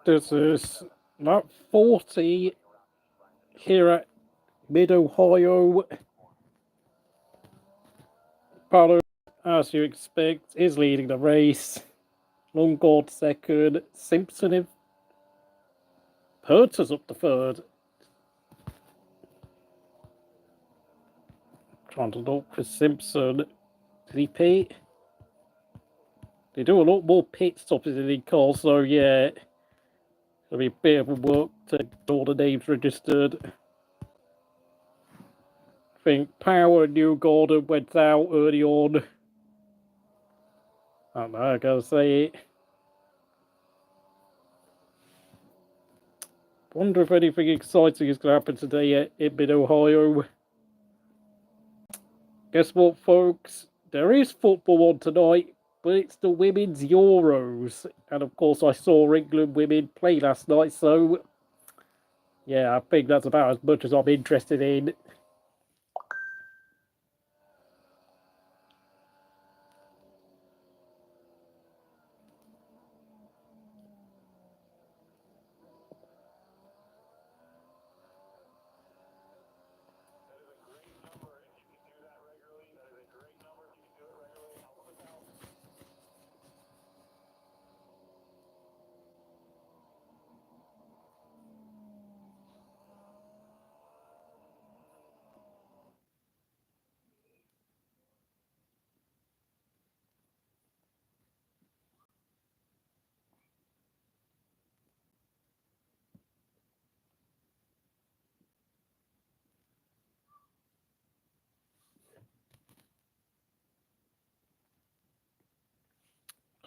This is lap 40 here at Mid-Ohio. Palou, as you expect, is leading the race. Longard second. Simpson in Herta's up the third. Trying to look for Simpson. Did he pit? They do a lot more pit stops in INDYCAR, so yeah. It'll be a bit of a work to get all the names registered. I think Power and Newgarden went out early on. I don't know, I gotta say it. Wonder if anything exciting is going to happen today in Mid-Ohio. Guess what, folks? There is football on tonight, but it's the Women's Euros. And of course, I saw England women play last night, so yeah, I think that's about as much as I'm interested in.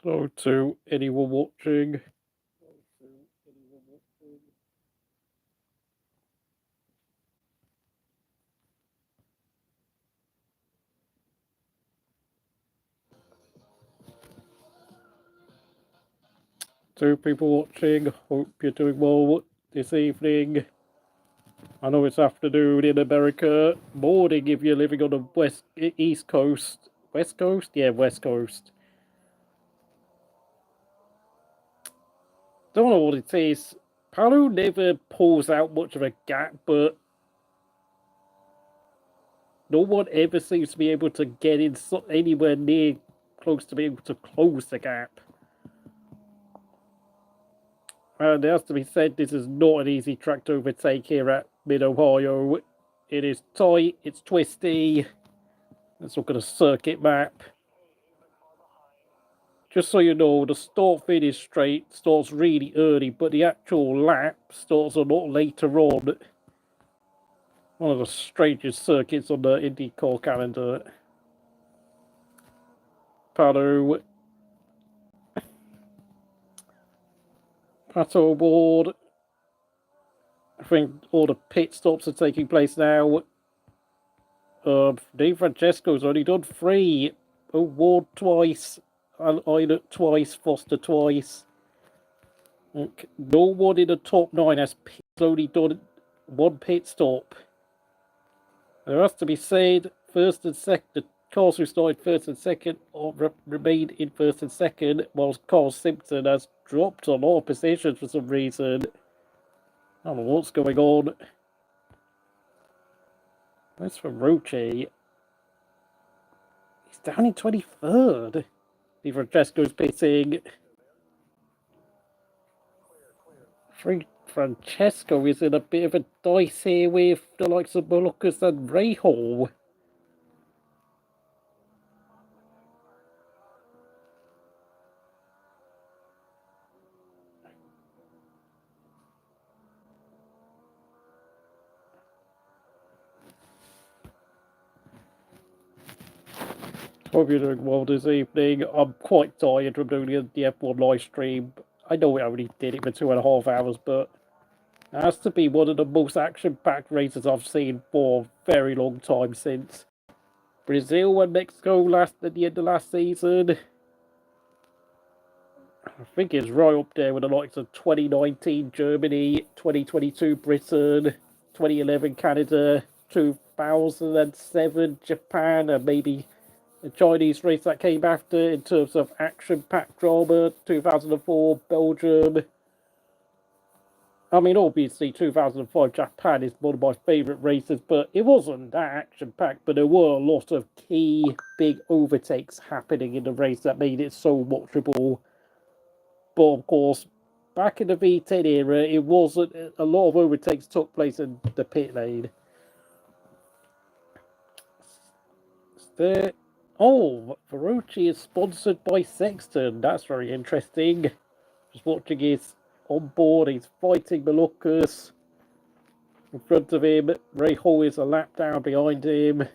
Hello to anyone watching. To people watching, hope you're doing well this evening. I know it's afternoon in America, morning if you're living on the East Coast. West Coast? Yeah, West Coast. Don't know what it is. Palou never pulls out much of a gap, but no one ever seems to be able to get in anywhere near close to being able to close the gap. And it has to be said, this is not an easy track to overtake here at Mid-Ohio. It is tight, it's twisty. Let's look at a circuit map. Just so you know, the start-finish straight starts really early, but the actual lap starts a lot later on. One of the strangest circuits on the INDYCAR calendar. Palou. Pato aboard. I think all the pit stops are taking place now. Dave Francesco's only done 3. Ward twice. Eilert twice. Foster twice. No one in the top 9 has only done 1 pit stop. There has to be said, first and second, the cars who started first and second remained in first and second, whilst Carl Simpson has dropped a lot of positions for some reason. I don't know what's going on. Where's Ferrucci? He's down in 23rd. Di Francesco's pitting. Francesco is in a bit of a dice here with the likes of Molucas and Rahal. Hope you're doing well this evening. I'm quite tired from doing the F1 live stream. I know we only did it for 2.5 hours, but it has to be one of the most action-packed races I've seen for a very long time since Brazil and Mexico at the end of last season. I think it's right up there with the likes of 2019 Germany, 2022 Britain, 2011 Canada, 2007 Japan, and maybe the Chinese race that came after in terms of action-packed drama, 2004 Belgium. I mean, obviously, 2005 Japan is one of my favourite races, but it wasn't that action-packed, but there were a lot of key big overtakes happening in the race that made it so watchable. But, of course, back in the V10 era, it wasn't. A lot of overtakes took place in the pit lane. Ferrucci is sponsored by Sexton. That's very interesting. Just watching his on board, he's fighting Malukas in front of him. Ray Hall is a lap down behind him.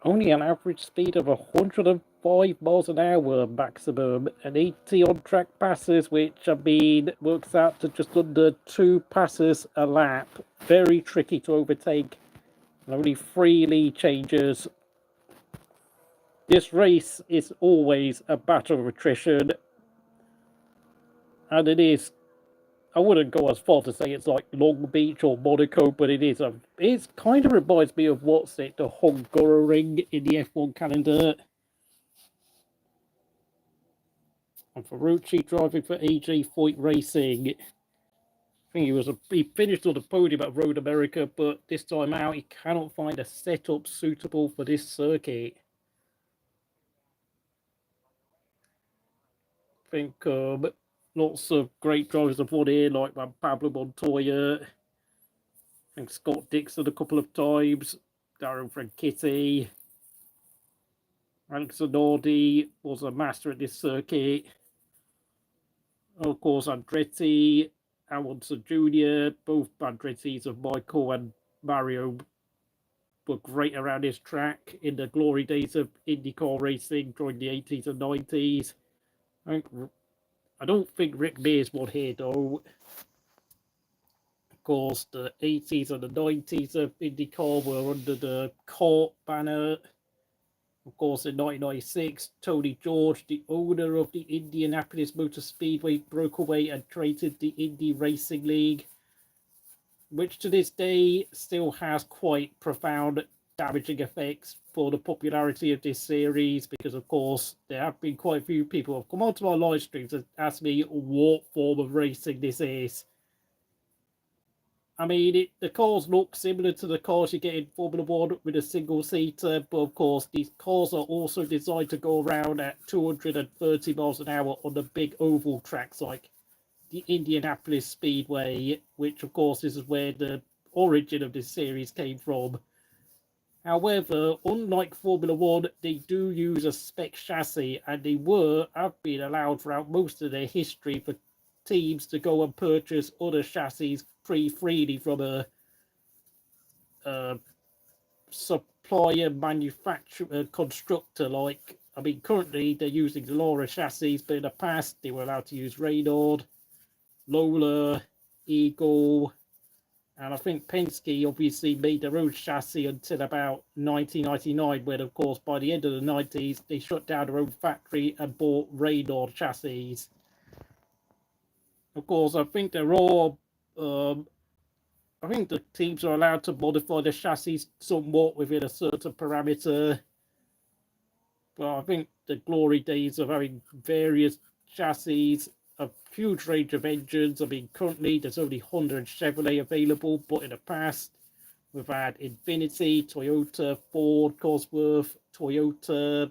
Only an average speed of 105 miles an hour maximum, and 80 on-track passes, which, I mean, works out to just under 2 passes a lap. Very tricky to overtake, and only 3 lead changes. This race is always a battle of attrition, and it is, I wouldn't go as far to say it's like Long Beach or Monaco, but it kind of reminds me of the Hungaroring in the F1 calendar. And Ferrucci driving for AJ Foyt Racing. I think he finished on the podium at Road America, but this time out he cannot find a setup suitable for this circuit. I think lots of great drivers have won here, like Pablo Montoya. I think Scott Dixon a couple of times. Darren Franchitti. Alex Zanardi was a master at this circuit. Of course, Andretti, Alonso Jr., both Andretti's of Michael and Mario were great around this track in the glory days of IndyCar racing during the 80s and 90s. I don't think Rick Mears won here, though. Of course, the 80s and the 90s of IndyCar were under the CART banner. Of course, in 1996, Tony George, the owner of the Indianapolis Motor Speedway, broke away and created the Indy Racing League, which to this day still has quite profound damaging effects for the popularity of this series, because of course there have been quite a few people who have come onto my live streams and asked me what form of racing this is. I mean, the cars look similar to the cars you get in Formula 1 with a single-seater, but of course, these cars are also designed to go around at 230 miles an hour on the big oval tracks like the Indianapolis Speedway, which of course is where the origin of this series came from. However, unlike Formula 1, they do use a spec chassis, and they have been allowed throughout most of their history for teams to go and purchase other chassis freely from a supplier, manufacturer, constructor. Like, I mean, currently they're using the Laura chassis, but in the past they were allowed to use Reynard, Lola, Eagle, and I think Penske obviously made their own chassis until about 1999, when of course by the end of the 90s they shut down their own factory and bought Reynard chassis. Of course, I think they're all I think the teams are allowed to modify the chassis somewhat within a certain parameter. But I think the glory days of having various chassis, a huge range of engines. I mean, currently there's only Honda and Chevrolet available, but in the past we've had Infiniti, Toyota, Ford, Cosworth, Toyota,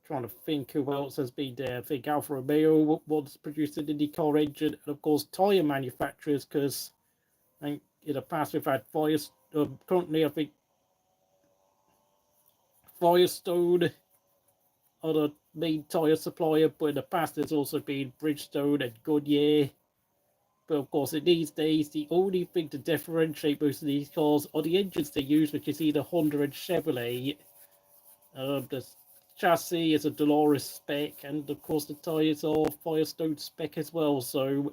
trying to think who else has been there. I think Alfa Romeo once produced an IndyCar engine, and of course tyre manufacturers, because I think in the past we've had currently I think Firestone are the main tyre supplier, but in the past there's also been Bridgestone and Goodyear. But of course in these days the only thing to differentiate most of these cars are the engines they use, which is either Honda and Chevrolet. The chassis is a Dolores spec, and of course the tyres are Firestone spec as well. So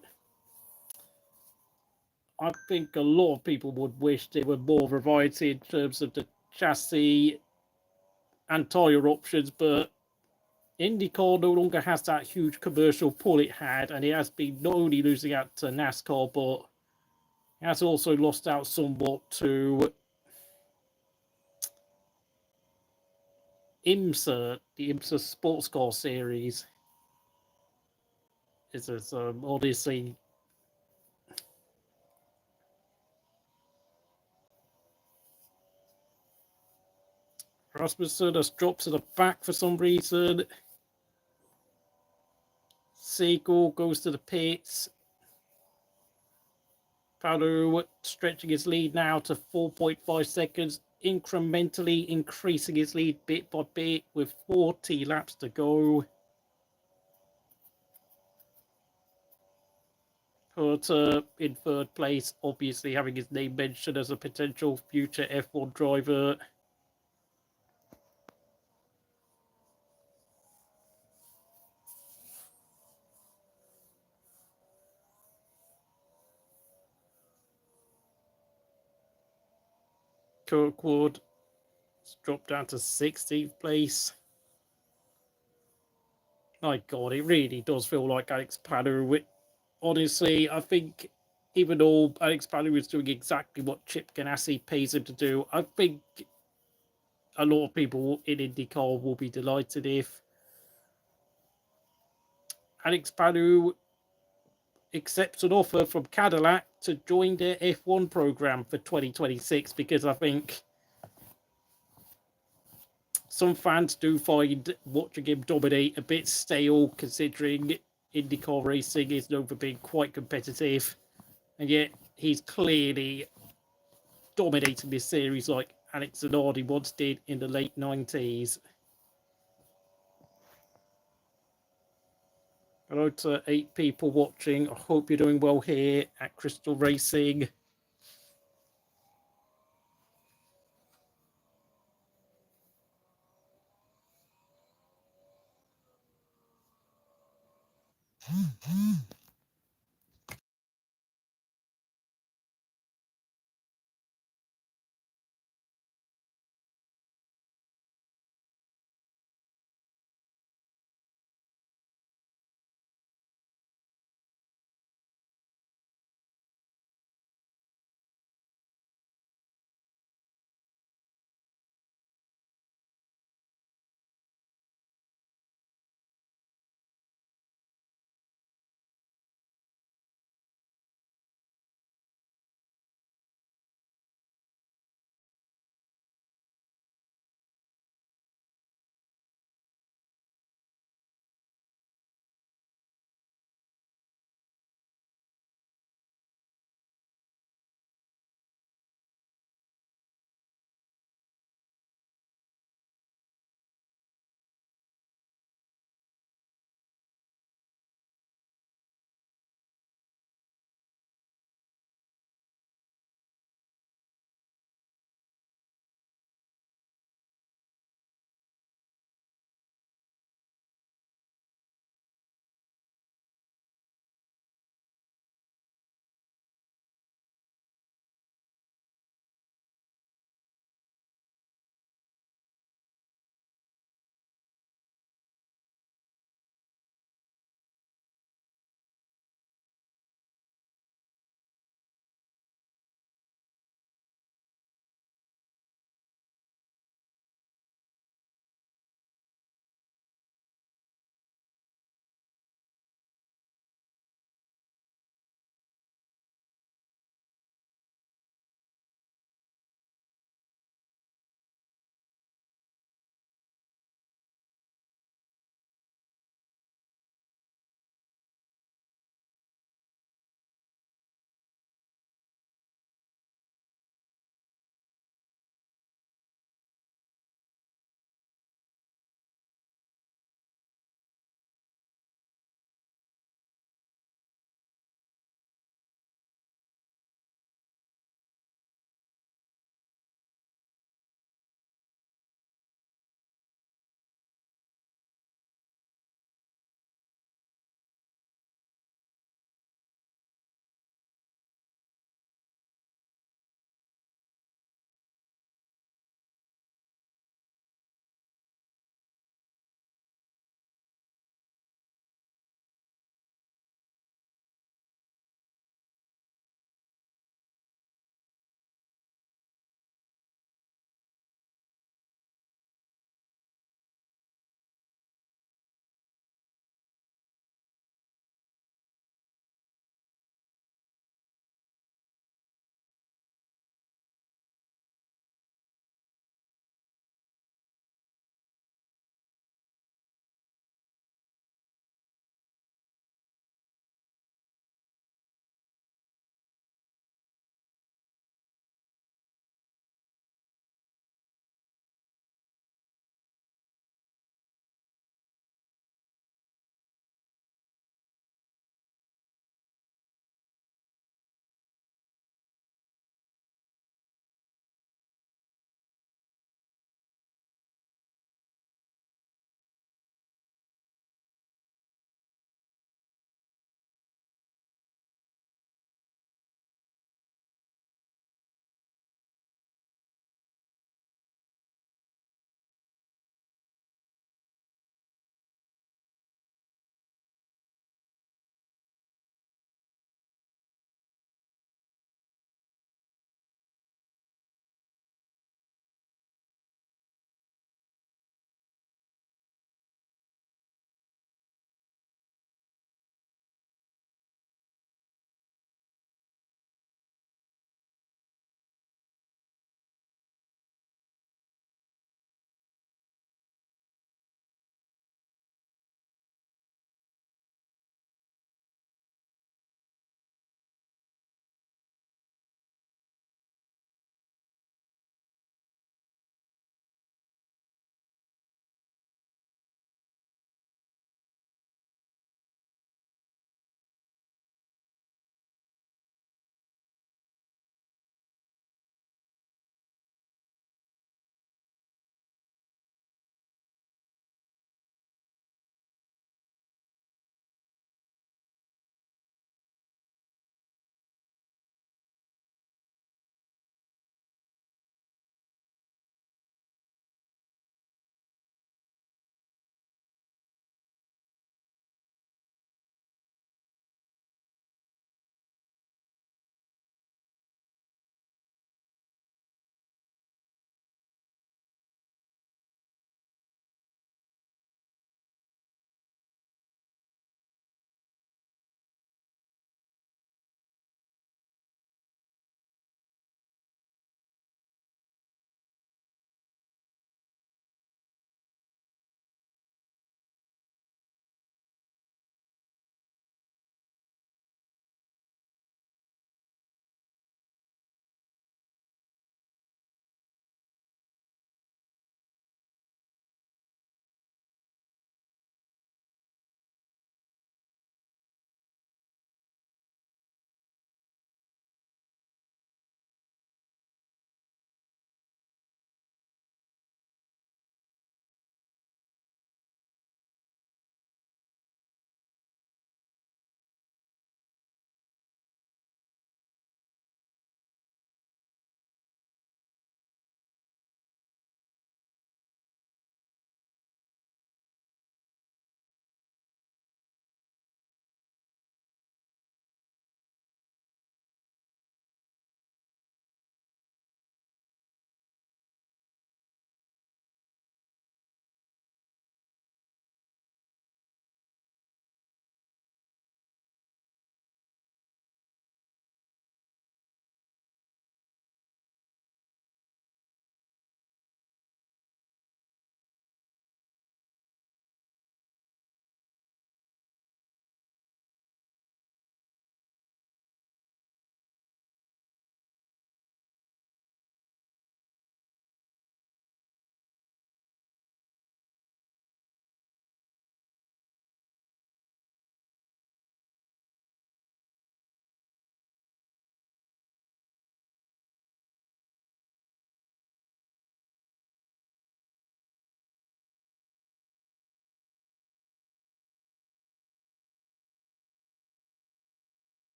I think a lot of people would wish there were more variety in terms of the chassis and tyre options, but IndyCar no longer has that huge commercial pull it had, and it has been not only losing out to NASCAR, but it has also lost out somewhat to IMSA, the IMSA Sports Car Series. This is obviously Rasmussen has dropped to the back for some reason. Siegel goes to the pits. Palou stretching his lead now to 4.5 seconds, incrementally increasing his lead bit by bit with 40 laps to go. Herta in third place, obviously having his name mentioned as a potential future F1 driver. Kirkwood has dropped down to 16th place. My God, it really does feel like Alex Palou. Honestly, I think even though Alex Palou is doing exactly what Chip Ganassi pays him to do, I think a lot of people in IndyCar will be delighted if Alex Palou accepts an offer from Cadillac to join their F1 program for 2026, because I think some fans do find watching him dominate a bit stale, considering IndyCar racing is known for being quite competitive, and yet he's clearly dominating this series like Alex Zanardi once did in the late 90s. Hello to 8 people watching. I hope you're doing well here at Crystal Racing.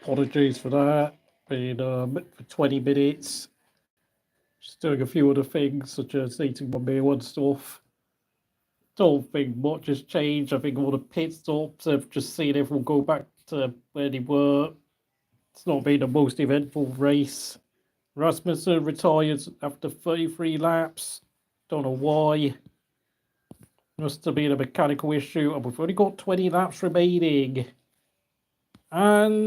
Apologies for that. Been for 20 minutes. Just doing a few other things, such as eating my meal and stuff. Don't think much has changed. I think all the pit stops have just seen everyone go back to where they were. It's not been the most eventful race. Rasmussen retires after 33 laps. Don't know why. Must have been a mechanical issue, and we've only got 20 laps remaining. And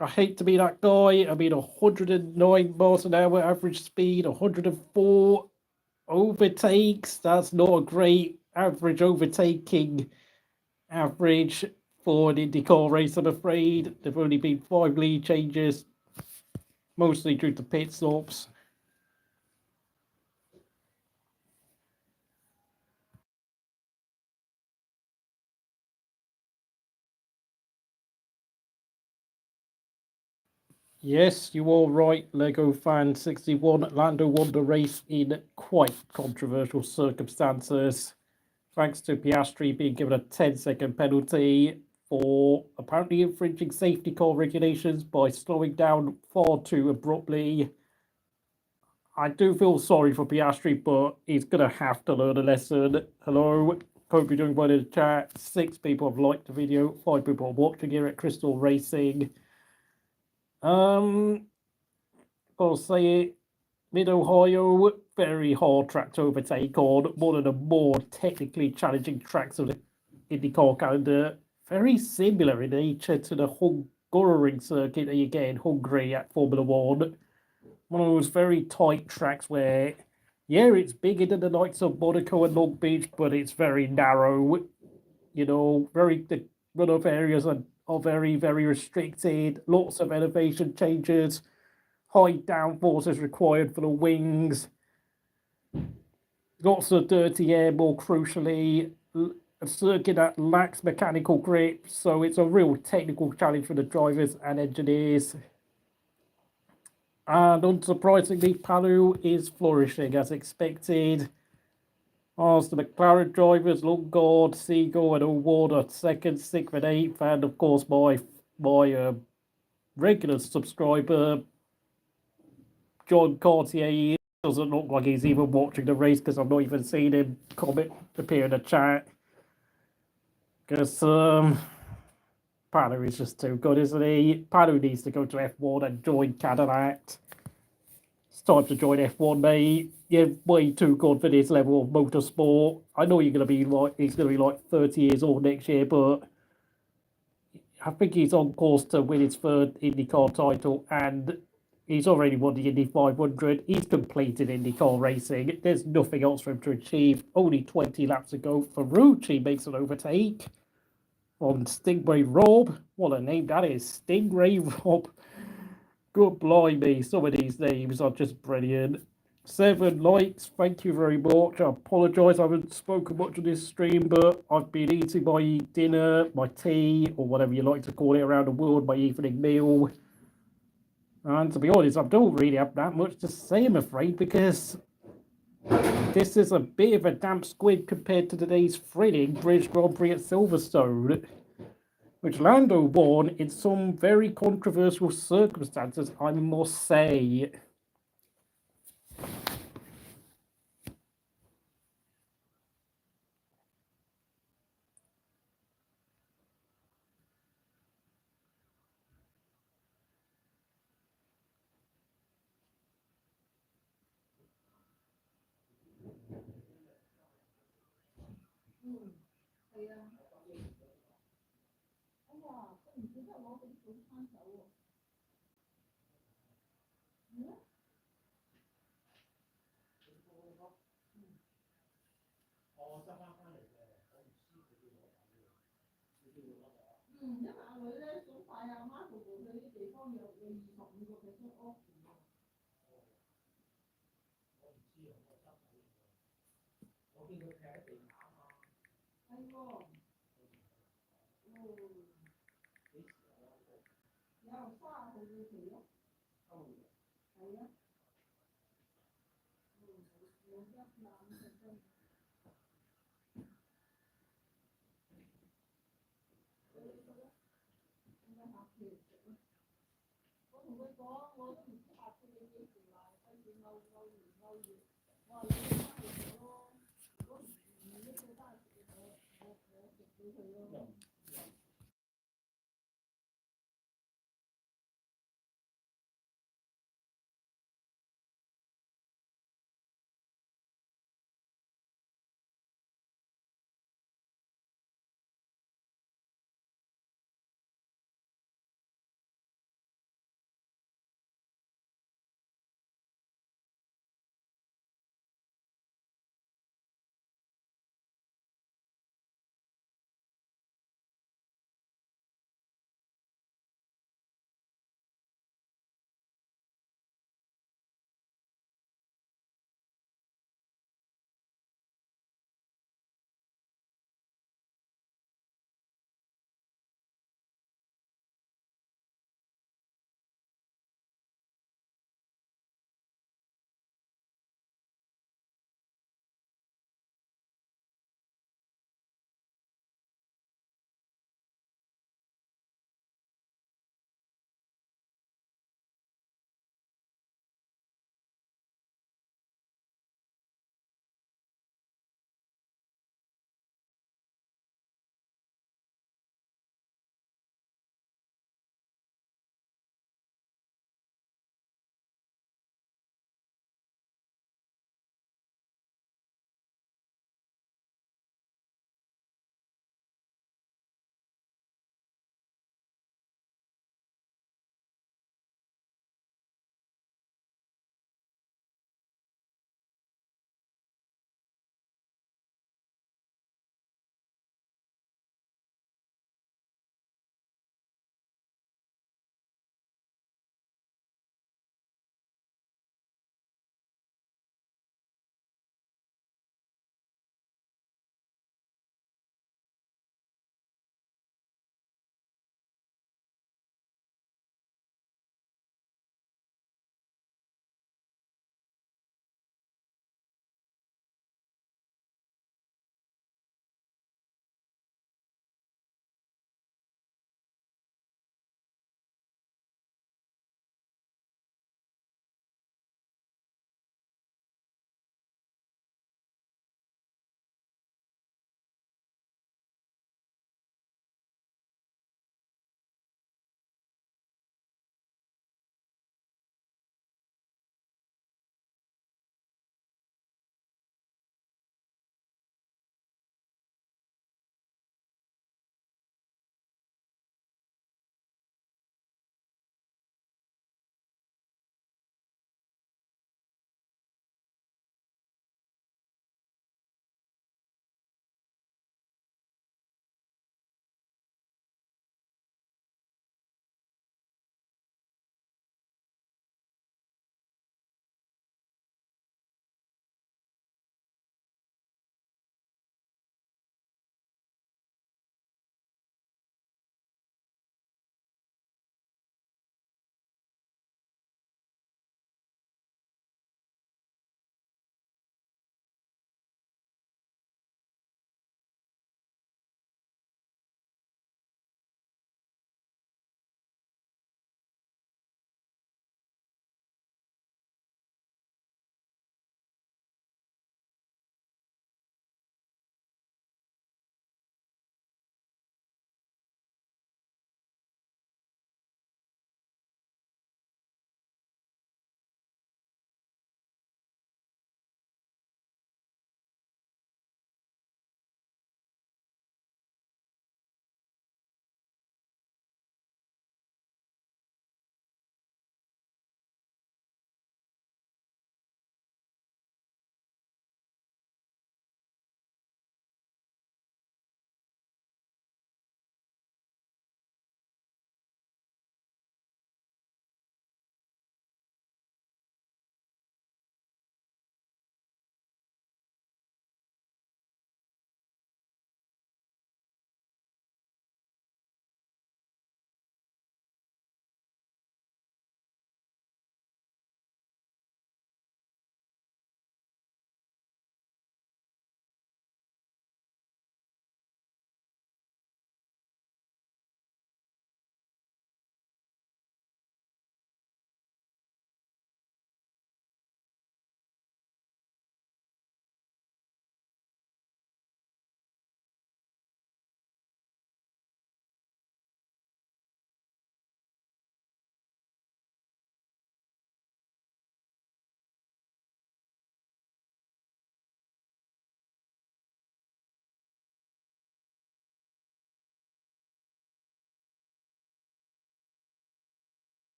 I hate to be that guy. I mean, 109 miles an hour average speed, 104 overtakes. That's not a great average overtaking average for an IndyCar race, I'm afraid. There've only been 5 lead changes, mostly due to pit stops. Yes, you are right, Lego fan 61. Lando won the race in quite controversial circumstances, thanks to Piastri being given a 10-second penalty for apparently infringing safety car regulations by slowing down far too abruptly. I do feel sorry for Piastri, but he's going to have to learn a lesson. Hello, hope you're doing well in the chat. 6 people have liked the video, 5 people are watching here at Crystal Racing. I'll say it. Mid-Ohio, very hard track to overtake on. One of the more technically challenging tracks of the IndyCar calendar. Very similar in nature to the Hungaroring circuit that you get in Hungary at Formula One. One of those very tight tracks where, yeah, it's bigger than the likes of Monaco and Long Beach, but it's very narrow. You know, the runoff areas are very, very restricted. Lots of elevation changes. High downforce is required for the wings. Lots of dirty air, more crucially. A circuit that lacks mechanical grip, so it's a real technical challenge for the drivers and engineers. And unsurprisingly, Palou is flourishing as expected. As the McLaren drivers, Lundgaard, Siegel, and Allward are second, 6th, and 8th, and of course my regular subscriber, John Cartier, doesn't look like he's even watching the race because I've not even seen him comment appear in the chat. Because Palou is just too good, isn't he? Palou needs to go to F1 and join Cadillac. It's time to join F1, mate. You're way too good for this level of motorsport. I know he's gonna be like 30 years old next year, but I think he's on course to win his 3rd IndyCar title, and he's already won the Indy 500. He's completed IndyCar racing. There's nothing else for him to achieve. Only 20 laps ago, Ferrucci makes an overtake on Stingray Rob. What a name that is, Stingray Rob. Good blimey, some of these names are just brilliant. 7 likes, thank you very much. I apologise I haven't spoken much on this stream, but I've been eating my dinner, my tea, or whatever you like to call it around the world, my evening meal. And to be honest, I don't really have that much to say, I'm afraid, because this is a bit of a damp squid compared to today's thrilling British Grand Prix at Silverstone, which Lando won in some very controversial circumstances, I must say.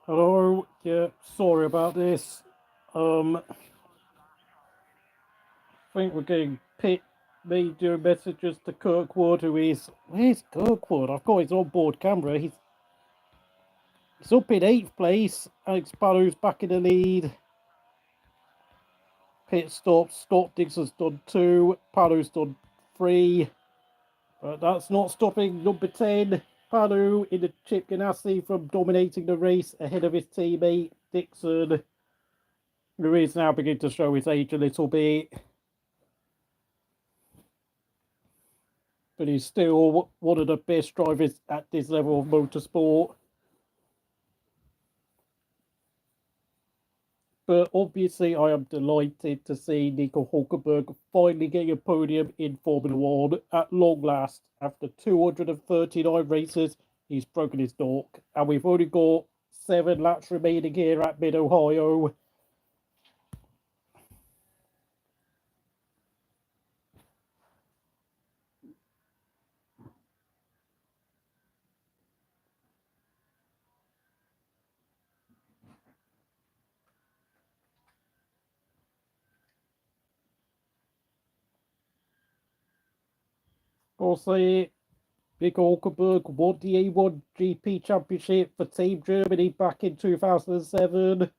Hello, yeah, sorry about this. I think we're getting media messages to Kirkwood, who is... Where's Kirkwood? I've got his onboard camera. He's up in 8th place. Alex Palou's back in the lead. Pit stop. Scott Dixon's done 2. Palou's done 3. But that's not stopping number 10, Palou, in the Chip Ganassi from dominating the race ahead of his teammate, Dixon, who is now beginning to show his age a little bit. But he's still one of the best drivers at this level of motorsport. But obviously, I am delighted to see Nico Hulkenberg finally getting a podium in Formula One at long last. After 239 races, he's broken his knock. And we've only got 7 laps remaining here at Mid-Ohio. Also, Nico Hulkenberg won the A1 GP Championship for Team Germany back in 2007,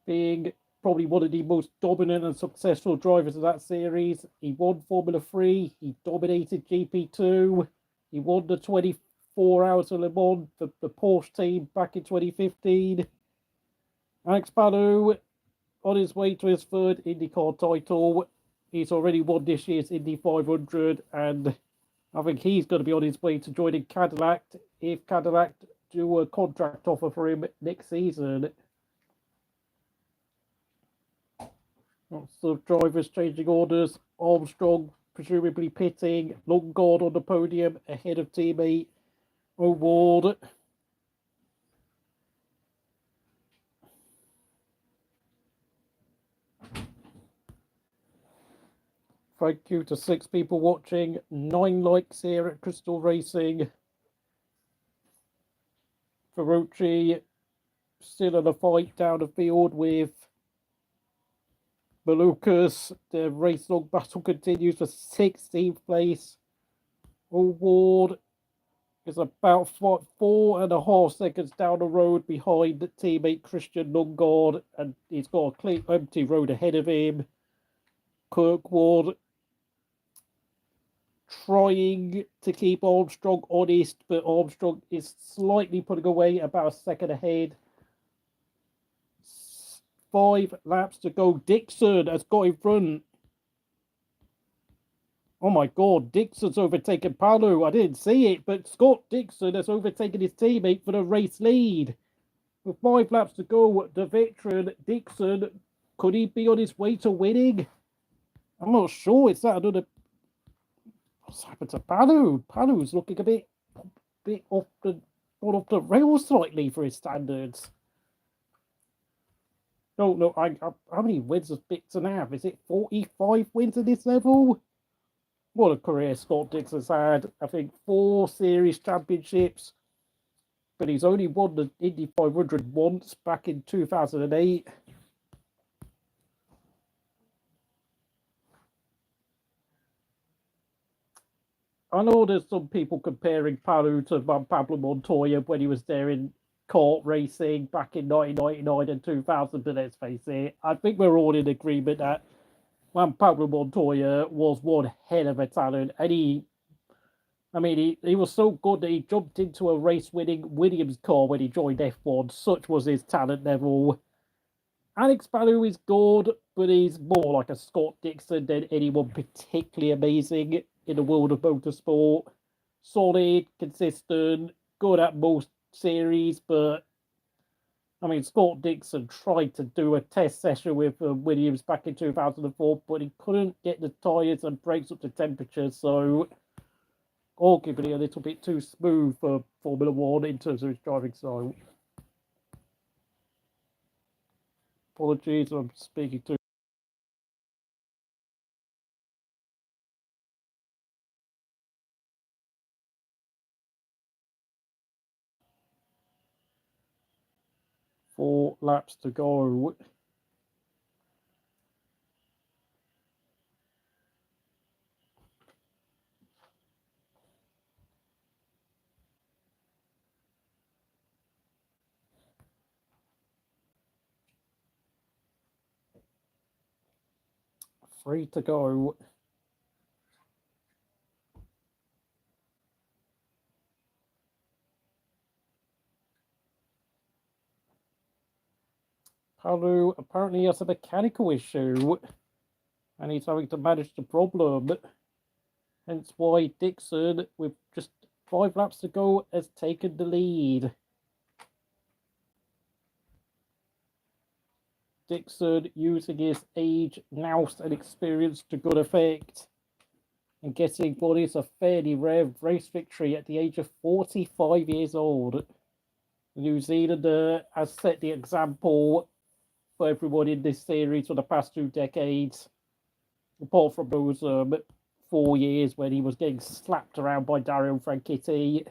being probably one of the most dominant and successful drivers of that series. He won Formula 3, he dominated GP2, he won the 24 Hours of Le Mans for the Porsche team back in 2015. Alex Palou, on his way to his 3rd IndyCar title. He's already won this year's Indy 500, and I think he's going to be on his way to joining Cadillac if Cadillac do a contract offer for him next season. Lots of drivers changing orders. Armstrong presumably pitting. Longard on the podium ahead of teammate O'Ward. Thank you to 6 people watching. 9 likes here at Crystal Racing. Ferrucci still in a fight down the field with Malukas. The race long battle continues for 16th place. O'Ward is about 4.5 seconds down the road behind teammate Christian Lundgaard, and he's got a clean, empty road ahead of him. Kirkwood trying to keep Armstrong honest, but Armstrong is slightly putting away, about a second ahead. 5 laps to go. Dixon has got in front. Oh my God, Dixon's overtaken Palou. I didn't see it, but Scott Dixon has overtaken his teammate for the race lead. With 5 laps to go, the veteran Dixon, could he be on his way to winning? I'm not sure. It's that another... What's happened to Palou? Palou's looking a bit off the rails slightly for his standards. No, how many wins does Dixon have? Is it 45 wins at this level? What a career Scott Dixon's had. I think 4 series championships, but he's only won the Indy 500 once back in 2008. I know there's some people comparing Palou to Pablo Montoya when he was there in kart racing back in 1999 and 2000, but let's face it, I think we're all in agreement that Juan Pablo Montoya was one hell of a talent, and he was so good that he jumped into a race-winning Williams car when he joined F1. Such was his talent level. Alex Palou is good, but he's more like a Scott Dixon than anyone particularly amazing in the world of motorsport. Solid, consistent, good at most series, but Scott Dixon tried to do a test session with Williams back in 2004, but he couldn't get the tyres and brakes up to temperature, so arguably a little bit too smooth for Formula One in terms of his driving style. Apologies, I'm speaking too. 4 laps to go. Three to go. Palou apparently has a mechanical issue, and he's having to manage the problem. Hence why Dixon, with just 5 laps to go, has taken the lead. Dixon using his age, nous, and experience to good effect, and getting what is a fairly rare race victory at the age of 45 years old. The New Zealander has set the example for everyone in this series for the past 2 decades, apart from those 4 years when he was getting slapped around by Dario Franchitti.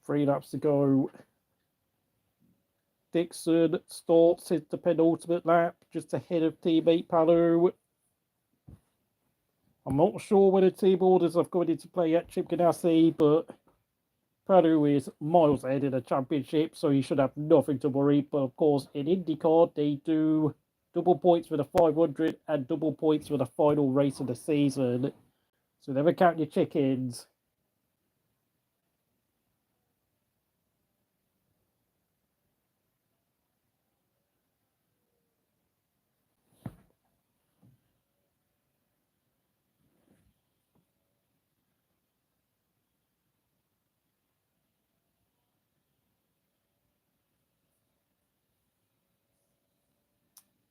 Three laps to go. Dixon starts the penultimate lap, just ahead of teammate Palou. I'm not sure whether team orders have gone into play at Chip Ganassi, but Palou is miles ahead in the championship, so he should have nothing to worry. But of course, in INDYCAR, they do double points for the 500 and double points for the final race of the season. So never count your chickens.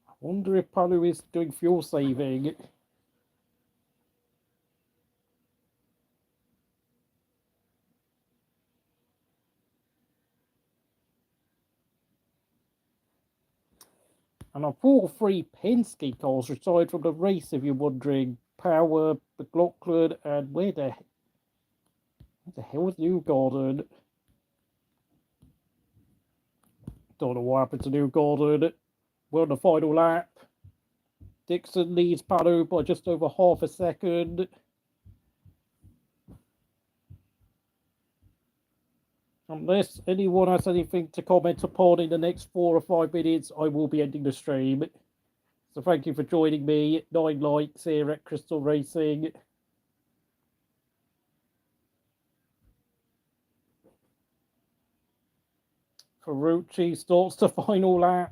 I wonder if Palou is doing fuel saving. And of all 3 Penske cars retired from the race, if you're wondering. Power, McLaughlin, and where the hell is Newgarden? Don't know what happened to Newgarden. We're on the final lap. Dixon leads Palou by just over half a second. Unless anyone has anything to comment upon in the next 4 or 5 minutes, I will be ending the stream. So thank you for joining me. 9 likes here at Crystal Racing. Ferrucci starts the final lap.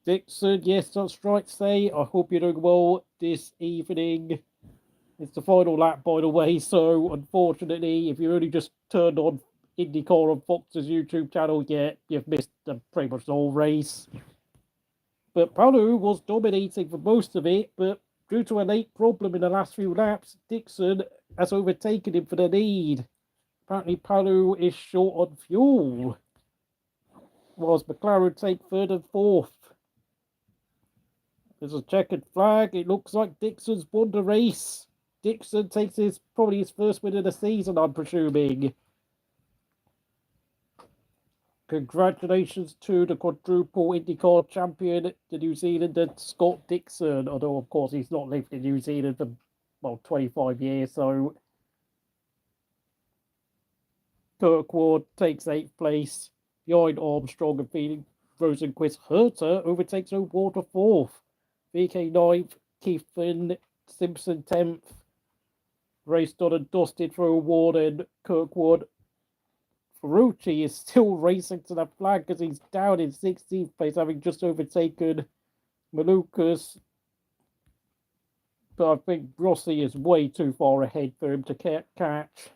Dixon, yes, that's right, say. I hope you're doing well this evening. It's the final lap, by the way, so unfortunately, if you only just turned on INDYCAR on Fox's YouTube channel, you've missed pretty much the whole race. But Palou was dominating for most of it, but due to a late problem in the last few laps, Dixon has overtaken him for the lead. Apparently, Palou is short on fuel, whilst McLaren take 3rd and 4th. There's a checkered flag. It looks like Dixon's won the race. Dixon takes probably his first win of the season, I'm presuming. Congratulations to the quadruple INDYCAR champion, the New Zealander Scott Dixon. Although, of course, he's not lived in New Zealand for, 25 years, so Kirkwood takes 8th place. Behind Armstrong and Felix Rosenquist. Herta overtakes O'Ward to 4th. VK 9th. Keith Finn Simpson 10th. Race done and dusted for O'Ward and Kirkwood. Ferrucci is still racing to the flag because he's down in 16th place, having just overtaken Malukas. But I think Rossi is way too far ahead for him to catch.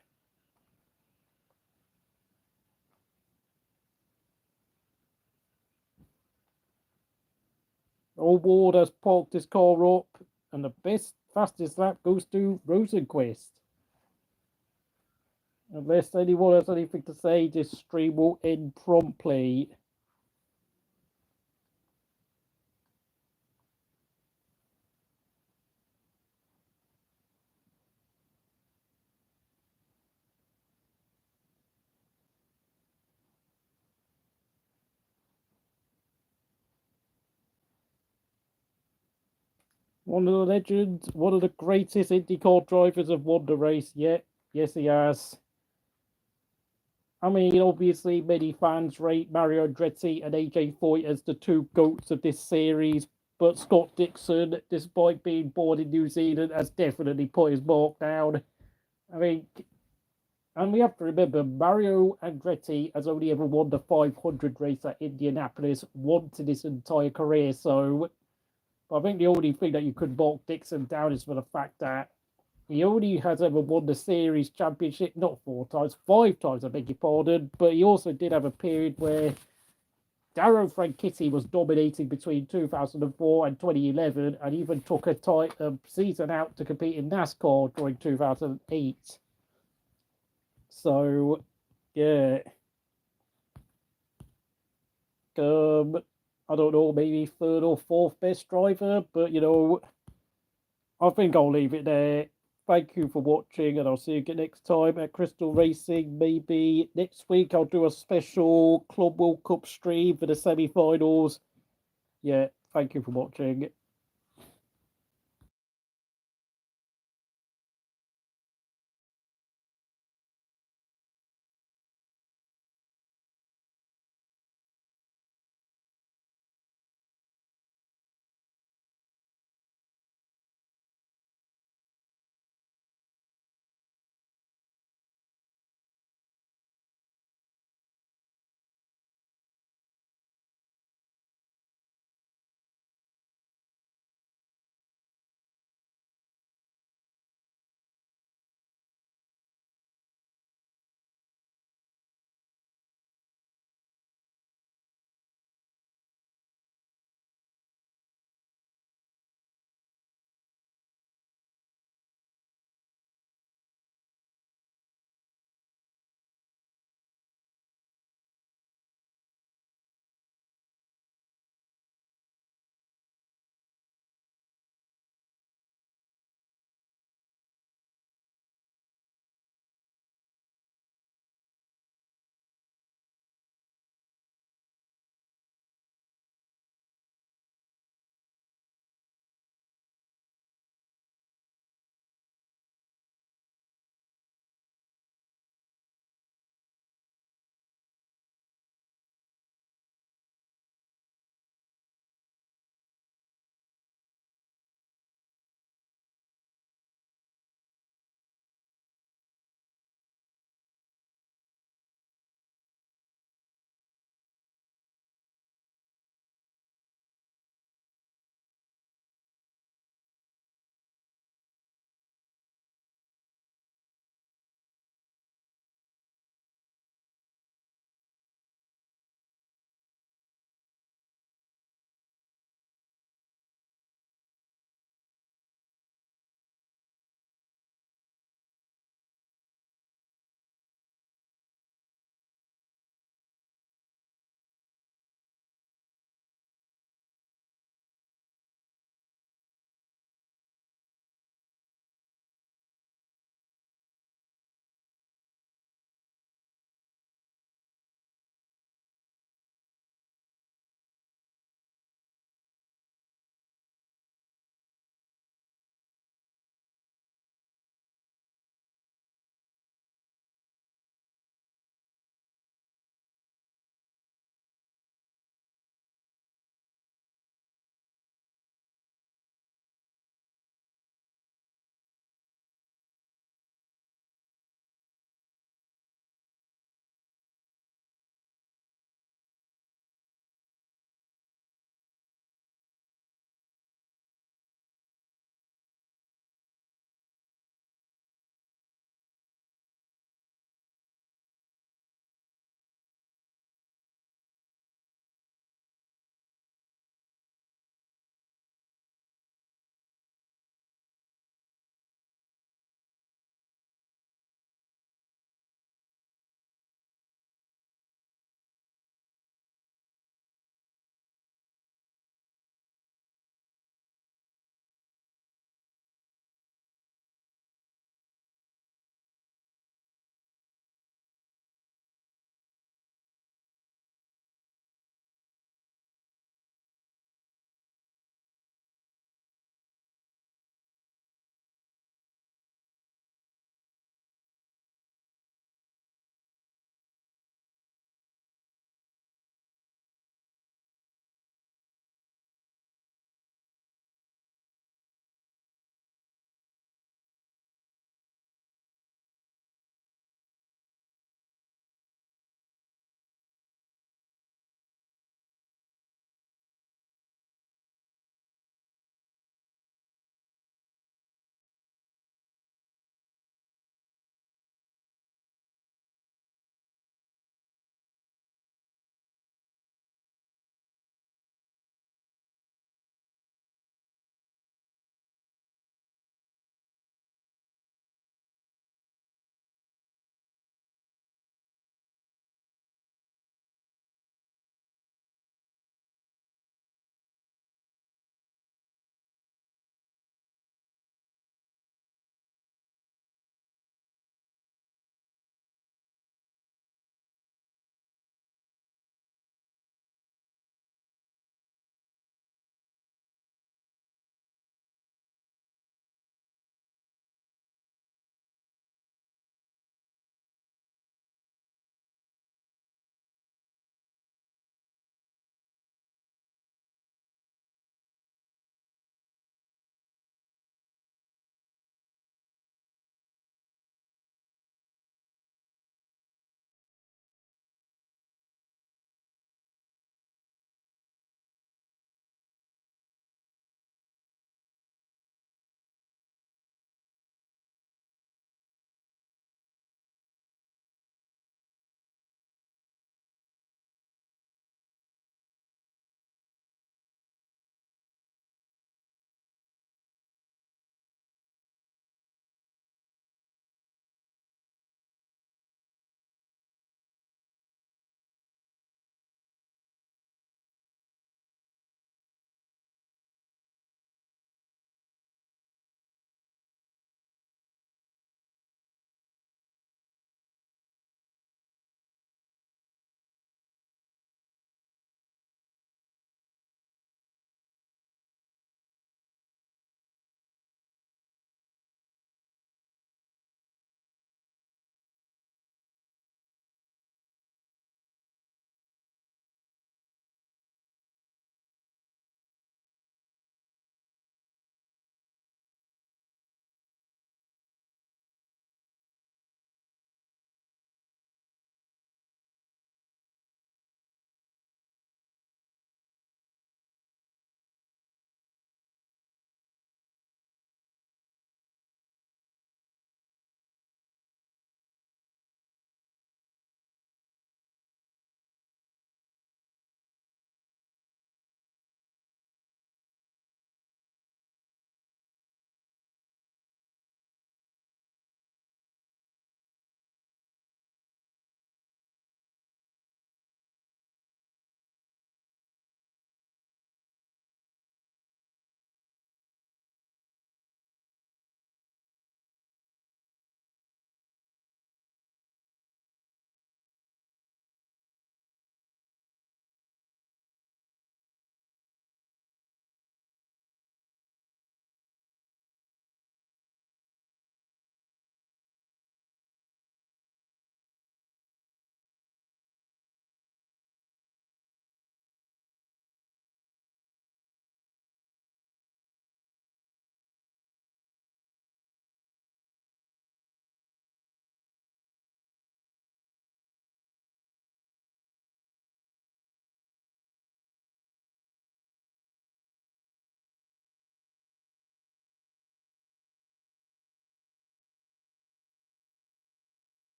O'Ward has parked his car up, and the fastest lap goes to Rosenquist. Unless anyone has anything to say, this stream will end promptly. One of the legends, one of the greatest IndyCar drivers have won the race yet. Yes, he has. I mean, obviously, many fans rate Mario Andretti and AJ Foyt as the two GOATs of this series, but Scott Dixon, despite being born in New Zealand, has definitely put his mark down. I mean, and we have to remember, Mario Andretti has only ever won the 500 race at Indianapolis once in his entire career, so I think the only thing that you could mark Dixon down is for the fact that he only has ever won the series championship, not 4 times, 5 times, I beg your pardon. But he also did have a period where Darren Franchitti was dominating between 2004 and 2011, and even took a season out to compete in NASCAR during 2008. So, yeah. I don't know, maybe third or fourth best driver, but I think I'll leave it there. Thank you for watching, and I'll see you again next time at Crystal Racing. Maybe next week I'll do a special Club World Cup stream for the semi-finals. Yeah, thank you for watching.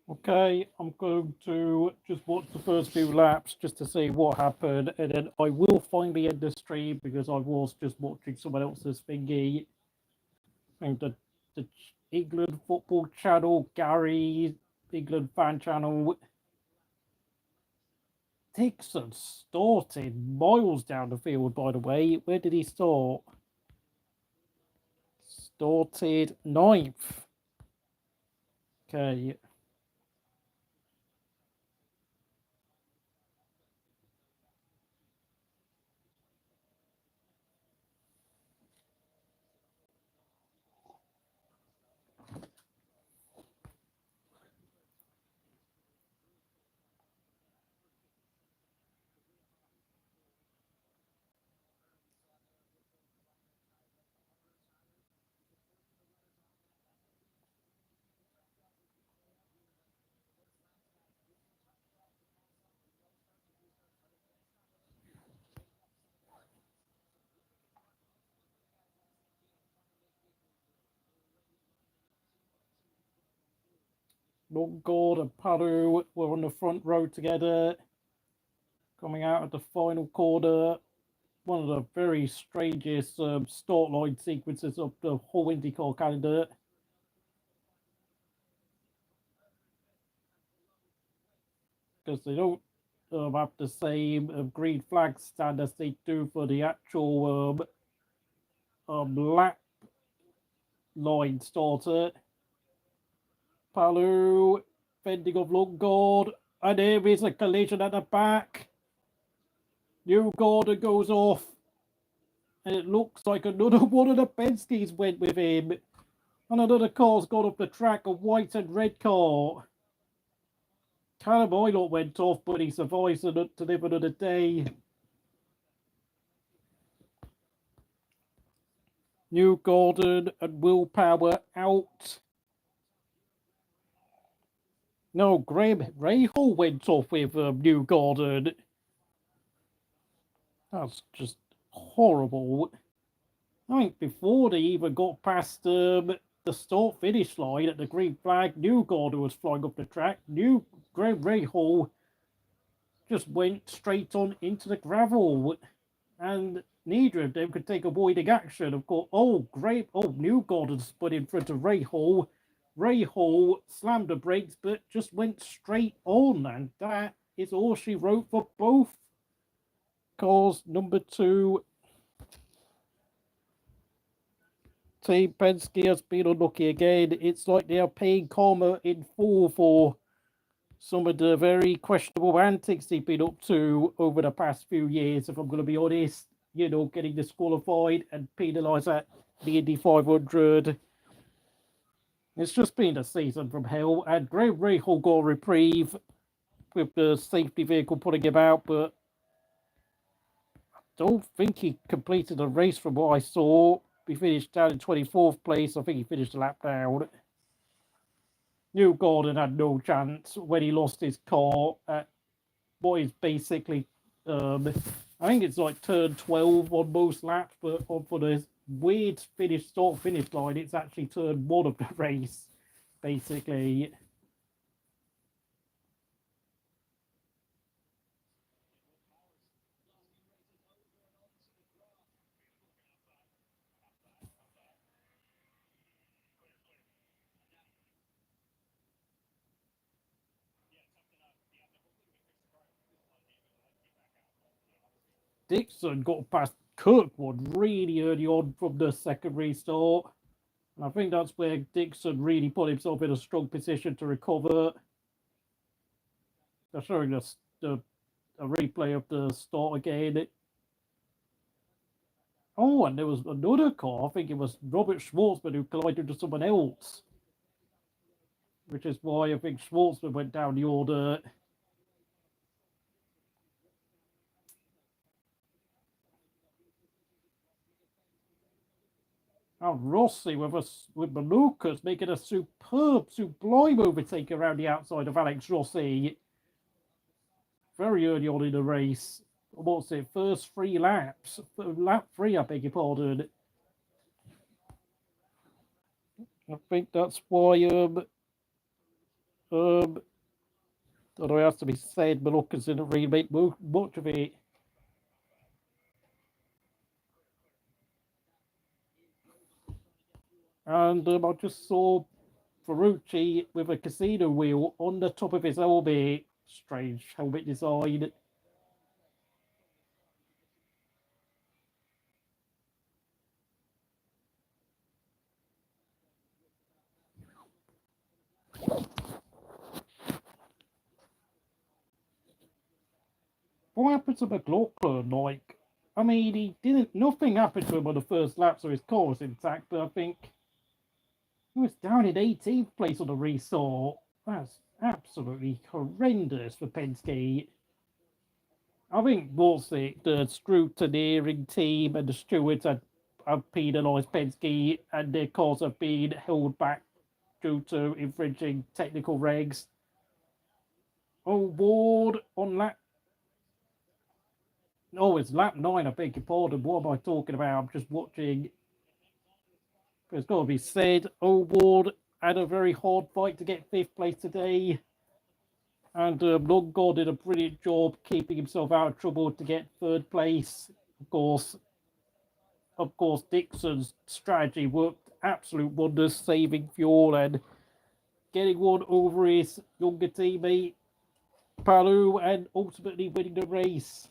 Okay, I'm going to just watch the first few laps just to see what happened, and then I will finally end the stream because I was just watching someone else's thingy. I think the England football channel, Gary, England fan channel. Dixon started miles down the field, by the way. Where did he start? Started ninth. Okay. Longard and Palou were on the front row together. Coming out of the final corner. One of the very strangest start line sequences of the whole INDYCAR calendar. Because they don't have the same green flag stand as they do for the actual lap line starter. Palou fending off Longard, and there is a collision at the back. Newgarden goes off, and it looks like another one of the Penskes went with him. And another car's gone off the track, a white and red car. Callum Oylott went off, but he survives to live another day. Newgarden and Willpower out. No, Graham Rahal went off with Newgarden. That's just horrible. I think before they even got past the start-finish line at the green flag, Newgarden was flying up the track. Graham Rahal just went straight on into the gravel, and neither of them could take avoiding action. Of course, Newgarden spun in front of Rahal. Rahal slammed the brakes, but just went straight on, and that is all she wrote for both cars. Number 2, Team Penske has been unlucky again. It's like they are paying karma in full for some of the very questionable antics they've been up to over the past few years, if I'm going to be honest. You know, getting disqualified and penalised at the Indy 500. It's just been a season from hell, and Graham Rahal got a reprieve with the safety vehicle putting him out, but I don't think he completed the race from what I saw. He finished down in 24th place. I think he finished a lap down. Newgarden had no chance when he lost his car at what is basically, I think it's like turn 12 on most laps, but for the weird start-finish line, it's actually turn 1 of the race, basically. Dixon got past Kirkwood really early on from the second restart. And I think that's where Dixon really put himself in a strong position to recover. They're showing us a replay of the start again. Oh, and there was another car. I think it was Robert Schwartzman who collided with someone else. Which is why I think Schwartzman went down the order. And Rossi with Malukas making a sublime overtake around the outside of Alex Rossi. Very early on in the race. What's it? First 3 laps. Lap 3, I beg your pardon. I think that's why Although it has to be said, Moluccas didn't really make much of it. And I just saw Ferrucci with a casino wheel on the top of his helmet. Strange helmet design. What happened to McLaughlin? Like, I mean, he didn't. Nothing happened to him on the first lap, so his car was intact. But I think he was down in 18th place on the restart. That's absolutely horrendous for Penske. I think what's it, the scrutineering team and the stewards have penalised Penske, and their cars have been held back due to infringing technical regs. Oh, Ward on lap. Oh, it's lap 9, I beg your pardon. What am I talking about? I'm just watching. It's got to be said, oh, Ward had a very hard fight to get 5th place today. And Longard did a brilliant job keeping himself out of trouble to get 3rd place. Of course, Dixon's strategy worked absolute wonders, saving fuel and getting one over his younger teammate, Palou, and ultimately winning the race.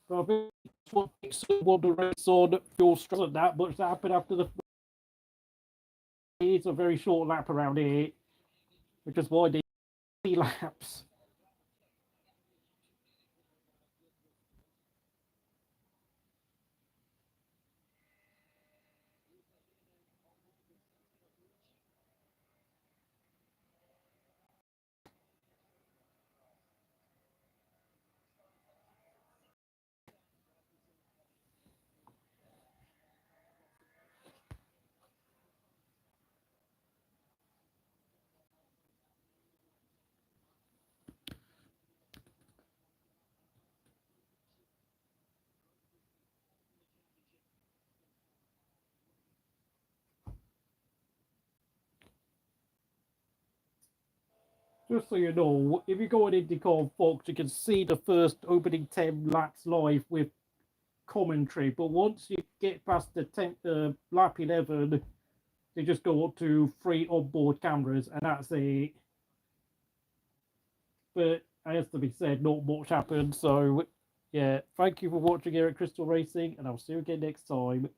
So I think that's what Dixon won the race on. Fuel stress and that much happened after the. It's a very short lap around here, which is why they 3 laps. Just so you know, if you go on INDYCAR Fox, you can see the first opening 10 laps live with commentary. But once you get past the 10th lap 11, they just go up to 3 onboard cameras, and that's it. But it has to be said, not much happened. So, yeah, thank you for watching here at Crystal Racing, and I'll see you again next time.